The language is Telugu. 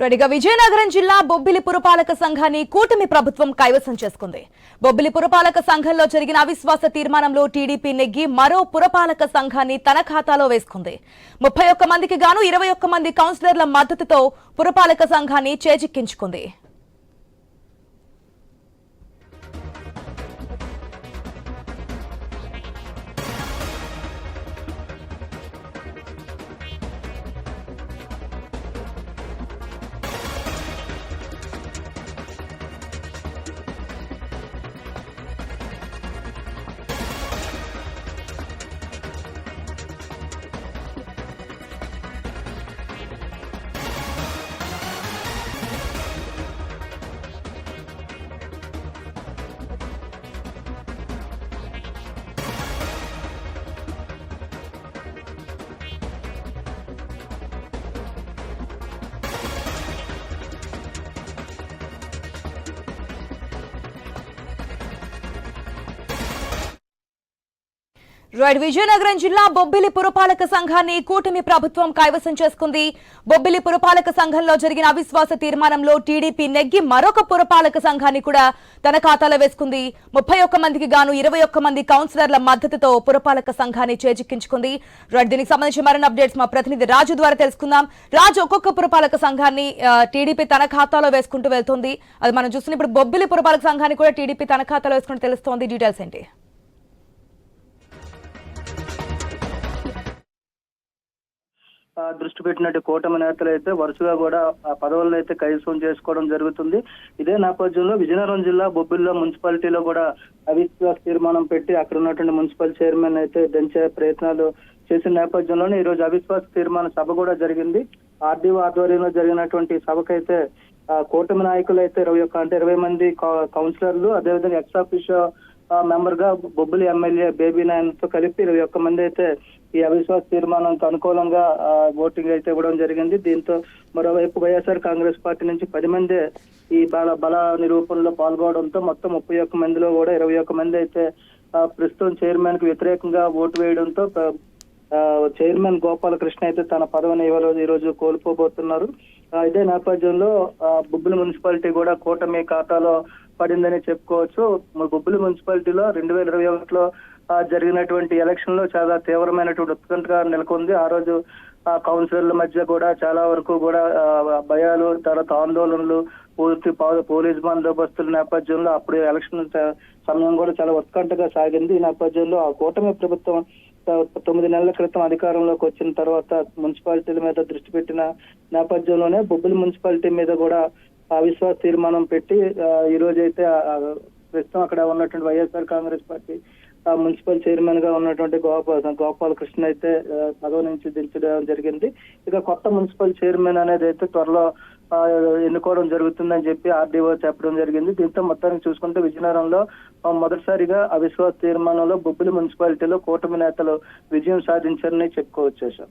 రెడ్డిగా విజయనగరం జిల్లా బొబ్బిలి పురపాలక సంఘాన్ని కూటమి ప్రభుత్వం కైవసం చేసుకుంది. బొబ్బిలి పురపాలక సంఘంలో జరిగిన అవిశ్వాస తీర్మానంలో టీడీపీ నెగ్గి మరో పురపాలక సంఘాన్ని తన ఖాతాలో వేసుకుంది. 31 మందికి గాను 21 మంది కౌన్సిలర్ల మద్దతుతో పురపాలక సంఘాన్ని చేజిక్కించుకుంది. విజయనగరం జిల్లా బొబ్బిలి పురపాలక సంఘాన్ని కూటమి ప్రభుత్వం కైవసం చేసుకుంది. బొబ్బిలి పురపాలక సంఘంలో జరిగిన అవిశ్వాస తీర్మానంలో టీడీపీ నెగ్గి మరొక పురపాలక సంఘాన్ని కూడా తన ఖాతాలో వేసుకుంది. 31 మందికి గాను 21 మంది కౌన్సిలర్ల మద్దతుతో పురపాలక సంఘాన్ని చేజిక్కించుకుంది. దీనికి సంబంధించి మరిన్ని అప్డేట్స్ మా ప్రతినిధి రాజు ద్వారా తెలుసుకుందాం. రాజు, ఒక్కొక్క పురపాలక సంఘాన్ని టీడీపీ తన ఖాతాలో వేసుకుంటూ వెళ్తుంది. అది మనం చూస్తున్నాం. ఇప్పుడు బొబ్బిలి పురపాలక సంఘాన్ని కూడా టీడీపీ తన ఖాతాలో వేసుకుంటూ తెలుస్తోంది. డీటెయిల్స్ ఏంటి? దృష్టి పెట్టినట్టు కూటమి నేతలు అయితే వరుసగా కూడా ఆ పదవులను అయితే కైవసం చేసుకోవడం జరుగుతుంది. ఇదే నేపథ్యంలో విజయనగరం జిల్లా బొబ్బిలిలో మున్సిపాలిటీలో కూడా అవిశ్వాస తీర్మానం పెట్టి అక్కడ ఉన్నటువంటి మున్సిపల్ చైర్మన్ అయితే దంచే ప్రయత్నాలు చేసిన నేపథ్యంలోనే ఈ రోజు అవిశ్వాస తీర్మాన సభ కూడా జరిగింది. ఆర్డీఓ ఆధ్వర్యంలో జరిగినటువంటి సభకైతే కూటమి నాయకులు అయితే 20 మంది కౌన్సిలర్లు, అదేవిధంగా ఎక్స్ ఆఫీషియో మెంబర్ గా బొబ్బిలి ఎమ్మెల్యే బేబీ నాయన్ తో కలిపి 21 మంది అయితే ఈ అవిశ్వాస తీర్మానానికి అనుకూలంగా ఓటింగ్ అయితే ఇవ్వడం జరిగింది. దీంతో మరోవైపు వైఎస్ఆర్ కాంగ్రెస్ పార్టీ నుంచి 10 మంది ఈ బల నిరూపణలో పాల్గొనడంతో మొత్తం 31 మందిలో కూడా 21 మంది అయితే ప్రస్తుతం చైర్మన్ కు వ్యతిరేకంగా ఓటు వేయడంతో చైర్మన్ గోపాలకృష్ణ అయితే తన పదవిని ఈ రోజు కోల్పోబోతున్నారు. ఇదే నేపథ్యంలో బొబ్బిలి మున్సిపాలిటీ కూడా కూటమి ఖాతాలో పడిందని చెప్పుకోవచ్చు. బొబ్బిలి మున్సిపాలిటీలో 2021లో జరిగినటువంటి ఎలక్షన్ లో చాలా తీవ్రమైనటువంటి ఉత్కంఠగా నెలకొంది. ఆ రోజు కౌన్సిలర్ల మధ్య కూడా చాలా వరకు కూడా భయాలు, తర్వాత ఆందోళనలు, పూర్తి పోలీస్ బందోబస్తుల నేపథ్యంలో అప్పుడు ఎలక్షన్ సమయం కూడా చాలా ఉత్కంఠగా సాగింది. ఈ నేపథ్యంలో ఆ కూటమి ప్రభుత్వం 9 నెలల క్రితం అధికారంలోకి వచ్చిన తర్వాత మున్సిపాలిటీల మీద దృష్టి పెట్టిన నేపథ్యంలోనే బొబ్బిలి మున్సిపాలిటీ మీద కూడా అవిశ్వాస తీర్మానం పెట్టి ఈ రోజు అయితే ప్రస్తుతం అక్కడ ఉన్నటువంటి YSR Congress party municipal chairman గా ఉన్నటువంటి గోపాలకృష్ణ అయితే పదవి నుంచి దించడం జరిగింది. ఇక కొత్త మున్సిపల్ చైర్మన్ అనేది అయితే త్వరలో ఎన్నుకోవడం జరుగుతుందని చెప్పి ఆర్డీఓ చెప్పడం జరిగింది. దీంతో మొత్తానికి చూసుకుంటే విజయనగరంలో మొదటిసారిగా అవిశ్వాస తీర్మానంలో బొబ్బిలి మున్సిపాలిటీలో కూటమి నేతలు విజయం సాధించారని చెప్పుకోవచ్చు.